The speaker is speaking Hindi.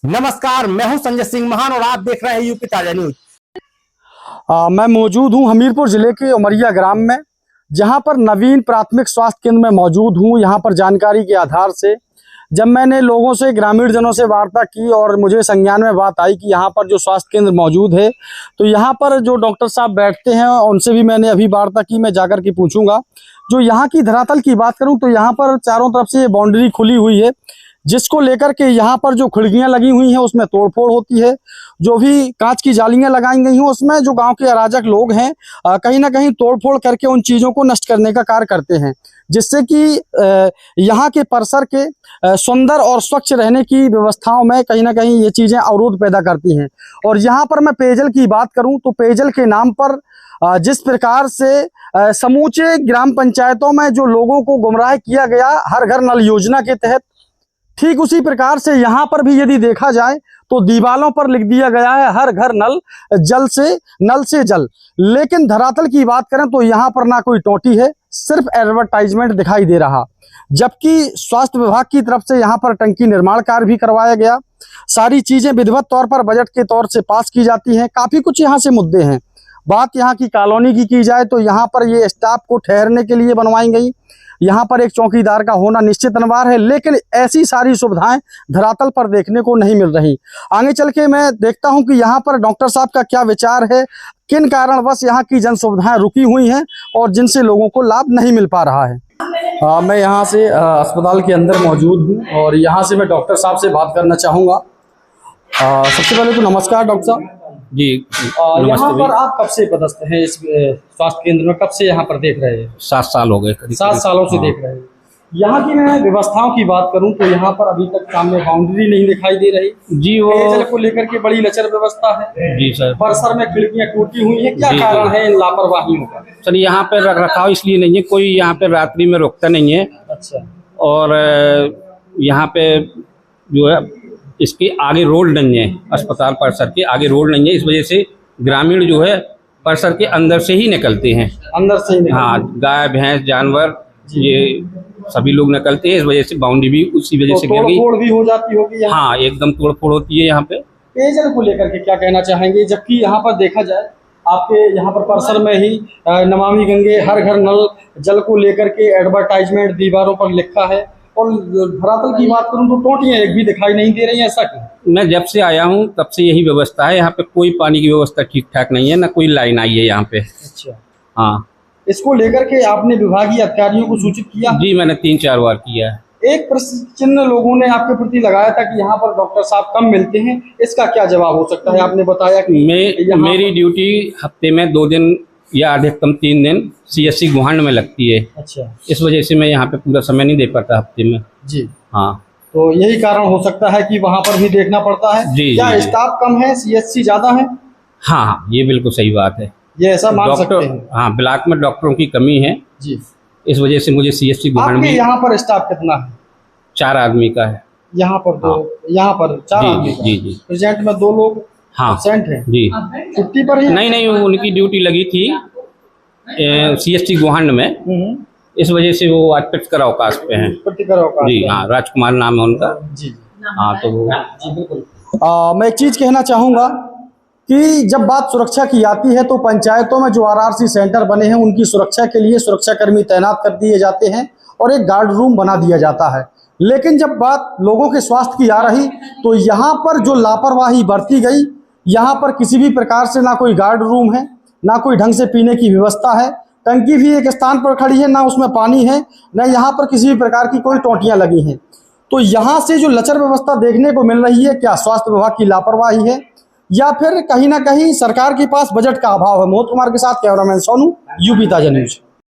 नमस्कार, मैं हूं संजय सिंह महान और आप देख रहे हैं यूपी ताजा न्यूज। मैं मौजूद हूं हमीरपुर जिले के उमरिया ग्राम में, जहां पर नवीन प्राथमिक स्वास्थ्य केंद्र में मौजूद हूं। यहां पर जानकारी के आधार से जब मैंने लोगों से, ग्रामीण जनों से वार्ता की और मुझे संज्ञान में बात आई कि यहां पर जो स्वास्थ्य केंद्र मौजूद है, तो यहां पर जो डॉक्टर साहब बैठते हैं उनसे भी मैंने अभी वार्ता की। मैं जाकर के पूछूंगा। जो यहाँ की धरातल की बात करूँ तो यहाँ पर चारों तरफ से ये बाउंड्री खुली हुई है, जिसको लेकर के यहाँ पर जो खिड़कियां लगी हुई हैं उसमें तोड़फोड़ होती है। जो भी कांच की जालियां लगाई गई हैं उसमें जो गांव के अराजक लोग हैं कहीं ना कहीं तोड़फोड़ करके उन चीज़ों को नष्ट करने का कार्य करते हैं, जिससे कि यहाँ के परिसर के सुंदर और स्वच्छ रहने की व्यवस्थाओं में कहीं ना कहीं ये चीज़ें अवरोध पैदा करती हैं। और यहाँ पर मैं पेयजल की बात करूँ तो पेयजल के नाम पर जिस प्रकार से समूचे ग्राम पंचायतों में जो लोगों को गुमराह किया गया हर घर नल योजना के तहत, ठीक उसी प्रकार से यहाँ पर भी यदि देखा जाए तो दीवालों पर लिख दिया गया है हर घर नल से जल। लेकिन धरातल की बात करें तो यहाँ पर ना कोई टोटी है, सिर्फ एडवर्टाइजमेंट दिखाई दे रहा। जबकि स्वास्थ्य विभाग की तरफ से यहाँ पर टंकी निर्माण कार्य भी करवाया गया। सारी चीजें विधिवत तौर पर बजट के तौर से पास की जाती हैं। काफी कुछ यहाँ से मुद्दे हैं। बात यहाँ की कॉलोनी की जाए तो यहाँ पर ये स्टाफ को ठहरने के लिए बनवाई गई। यहाँ पर एक चौकीदार का होना निश्चित अनिवार्य है, लेकिन ऐसी सारी सुविधाएं धरातल पर देखने को नहीं मिल रही। आगे चल के मैं देखता हूं कि यहाँ पर डॉक्टर साहब का क्या विचार है, किन कारणवश यहाँ की जन सुविधाएं रुकी हुई हैं और जिनसे लोगों को लाभ नहीं मिल पा रहा है। मैं यहाँ से अस्पताल के अंदर मौजूद हूँ और यहाँ से मैं डॉक्टर साहब से बात करना चाहूँगा। सबसे पहले तो नमस्कार डॉक्टर साहब जी। यहाँ पर आप कब से पदस्थ हैं इस स्वास्थ्य केंद्र में? कब से यहाँ पर देख रहे हैं? 7 साल हो गए। 7 सालों से देख रहे हैं। यहाँ की मैं व्यवस्थाओं की बात करूँ तो यहाँ पर अभी तक सामने बाउंड्री नहीं दिखाई दे रही जी। वो पेयजल को लेकर के बड़ी लचर व्यवस्था है जी सर। परिसर में खिड़कियाँ टूटी हुई है, क्या कारण है इन लापरवाहियों का? सर यहाँ पे रख रखाव इसलिए नहीं है, कोई यहाँ पे रात्रि में रुकता नहीं है। अच्छा। और यहाँ पे जो है इसके आगे रोड नहीं है, अस्पताल परिसर के आगे रोड नहीं है। इस वजह से ग्रामीण जो है परिसर के अंदर से ही निकलते हैं। अंदर से ही? हाँ, गाय भैंस जानवर ये सभी लोग निकलते हैं। इस वजह से बाउंड्री भी उसी वजह से गिर गई। तोड़ भी हो जाती होगी यहाँ? हाँ, एकदम तोड़ फोड़ होती है यहाँ पे। पेयजल को लेकर के क्या कहना चाहेंगे? जबकि यहाँ पर देखा जाए आपके यहाँ पर परिसर में ही नमामि गंगे हर घर नल जल को लेकर के एडवर्टाइजमेंट दीवारों पर लिखा है, और धरातल की बात करूं तो टोटियां एक भी दिखाई नहीं दे रही है। ऐसा क्यों? मैं जब से आया हूं तब से यही व्यवस्था है। यहाँ पे कोई पानी की व्यवस्था ठीक ठाक नहीं है, ना कोई लाइन आई है यहाँ पे। अच्छा। हाँ, इसको लेकर के आपने विभागीय अधिकारियों को सूचित किया? जी, मैंने 3-4 बार किया है। एक प्रश्न चिन्ह लोगों ने आपके प्रति लगाया था कि यहाँ पर डॉक्टर साहब कम मिलते हैं, इसका क्या जवाब हो सकता है? आपने बताया कि मेरी ड्यूटी हफ्ते में 2 दिन या अधिकतम 3 दिन CSC गुहांड में लगती है। अच्छा। इस वजह से मैं यहाँ पे पूरा समय नहीं दे पाता हफ्ते में जी। हाँ, तो यही कारण हो सकता है कि वहाँ पर भी देखना पड़ता है। जी। क्या स्टाफ कम है, CSC ज्यादा है? हाँ, ये बिल्कुल सही बात है। ये ऐसा मान सकते हैं? हाँ, ब्लॉक में डॉक्टरों की कमी है जी। इस वजह से मुझे CSC गुहांड में। यहाँ पर स्टाफ कितना है? 4 आदमी का है। यहाँ पर तो यहाँ पर 4 आदमी का? जी जी। प्रेजेंट में 2 लोग हाँ एब्सेंट हैं जी। छुट्टी पर ही? नहीं, उनकी ड्यूटी लगी थी CSC गुहांड में। इस वजह से वो आज प्रतिकर अवकाश पे हैं। जी हाँ, राजकुमार नाम है उनका। जी हाँ, तो वो जी बिल्कुल। मैं एक चीज कहना चाहूँगा कि जब बात सुरक्षा की आती है तो पंचायतों में जो RRC सेंटर बने हैं उनकी सुरक्षा के लिए सुरक्षाकर्मी तैनात कर दिए जाते हैं और एक गार्ड रूम बना दिया जाता है। लेकिन जब बात लोगों के स्वास्थ्य की आ रही तो यहाँ पर जो लापरवाही बरती गई, यहाँ पर किसी भी प्रकार से ना कोई गार्ड रूम है, ना कोई ढंग से पीने की व्यवस्था है। टंकी भी एक स्थान पर खड़ी है, ना उसमें पानी है, ना यहाँ पर किसी भी प्रकार की कोई टोटियाँ लगी हैं। तो यहाँ से जो लचर व्यवस्था देखने को मिल रही है, क्या स्वास्थ्य विभाग की लापरवाही है या फिर कहीं ना कहीं सरकार के पास बजट का अभाव है? मोहित कुमार के साथ कैमरामैन सोनू, यूपी ताजा न्यूज।